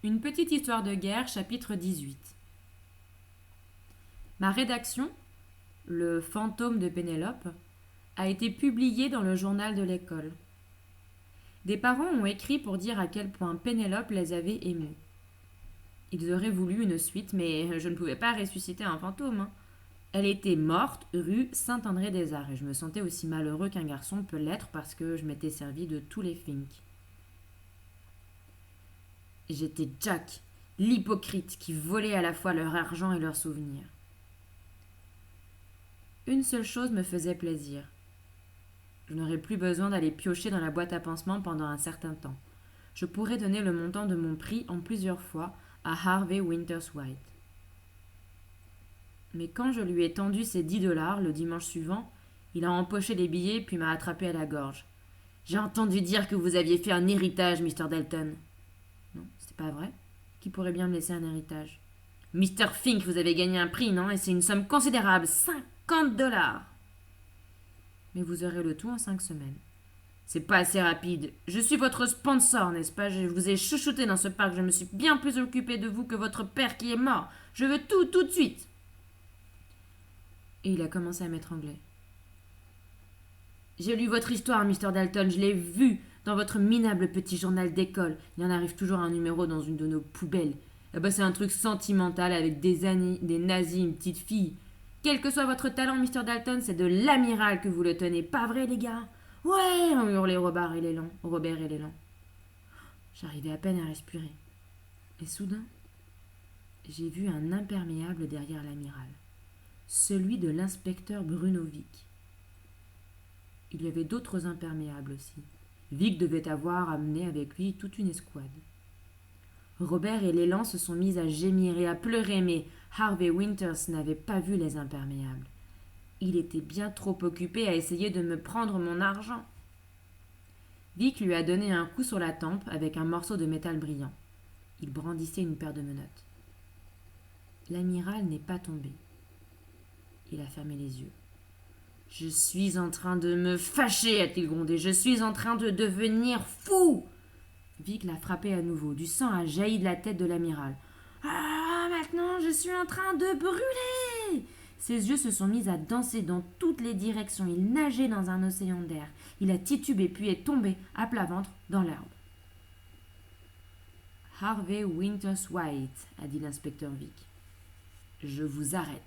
Une petite histoire de guerre, chapitre 18. Ma rédaction, Le fantôme de Pénélope, a été publiée dans le journal de l'école. Des parents ont écrit pour dire à quel point Pénélope les avait émus. Ils auraient voulu une suite, mais je ne pouvais pas ressusciter un fantôme. Elle était morte rue Saint-André-des-Arts et je me sentais aussi malheureux qu'un garçon peut l'être parce que je m'étais servi de tous les finks. J'étais Jack, l'hypocrite qui volait à la fois leur argent et leurs souvenirs. Une seule chose me faisait plaisir. Je n'aurais plus besoin d'aller piocher dans la boîte à pansements pendant un certain temps. Je pourrais donner le montant de mon prix en plusieurs fois à Harvey Winters White. Mais quand je lui ai tendu ses 10 $ le dimanche suivant, il a empoché les billets puis m'a attrapé à la gorge. J'ai entendu dire que vous aviez fait un héritage, Mr. Dalton. Non, c'est pas vrai. Qui pourrait bien me laisser un héritage? Mr. Fink, vous avez gagné un prix, non? Et c'est une somme considérable, 50 $. Mais vous aurez le tout en 5 semaines. C'est pas assez rapide. Je suis votre sponsor, n'est-ce pas? Je vous ai chouchouté dans ce parc. Je me suis bien plus occupé de vous que votre père qui est mort. Je veux tout, tout de suite. Et il a commencé à m'étrangler. J'ai lu votre histoire, Mr. Dalton. Je l'ai vue dans votre minable petit journal d'école. Il en arrive toujours un numéro dans une de nos poubelles. C'est un truc sentimental avec des nazis, une petite fille. Quel que soit votre talent, Mr. Dalton, c'est de l'amiral que vous le tenez. Pas vrai, les gars? Ouais, ont hurlé Robert et l'élan. J'arrivais à peine à respirer. Et soudain, j'ai vu un imperméable derrière l'amiral. Celui de l'inspecteur Bruno-Vic. Il y avait d'autres imperméables aussi. Vic devait avoir amené avec lui toute une escouade. Robert et l'élan se sont mis à gémir et à pleurer, mais Harvey Winters n'avait pas vu les imperméables. Il était bien trop occupé à essayer de me prendre mon argent. Vic lui a donné un coup sur la tempe avec un morceau de métal brillant. Il brandissait une paire de menottes. L'amiral n'est pas tombé. Il a fermé les yeux. « Je suis en train de me fâcher, a-t-il grondé. Je suis en train de devenir fou !» Vic l'a frappé à nouveau. Du sang a jailli de la tête de l'amiral. « Ah, maintenant je suis en train de brûler !» Ses yeux se sont mis à danser dans toutes les directions. Il nageait dans un océan d'air. Il a titubé puis est tombé à plat ventre dans l'herbe. « Harvey Winters White, a dit l'inspecteur Vic. Je vous arrête.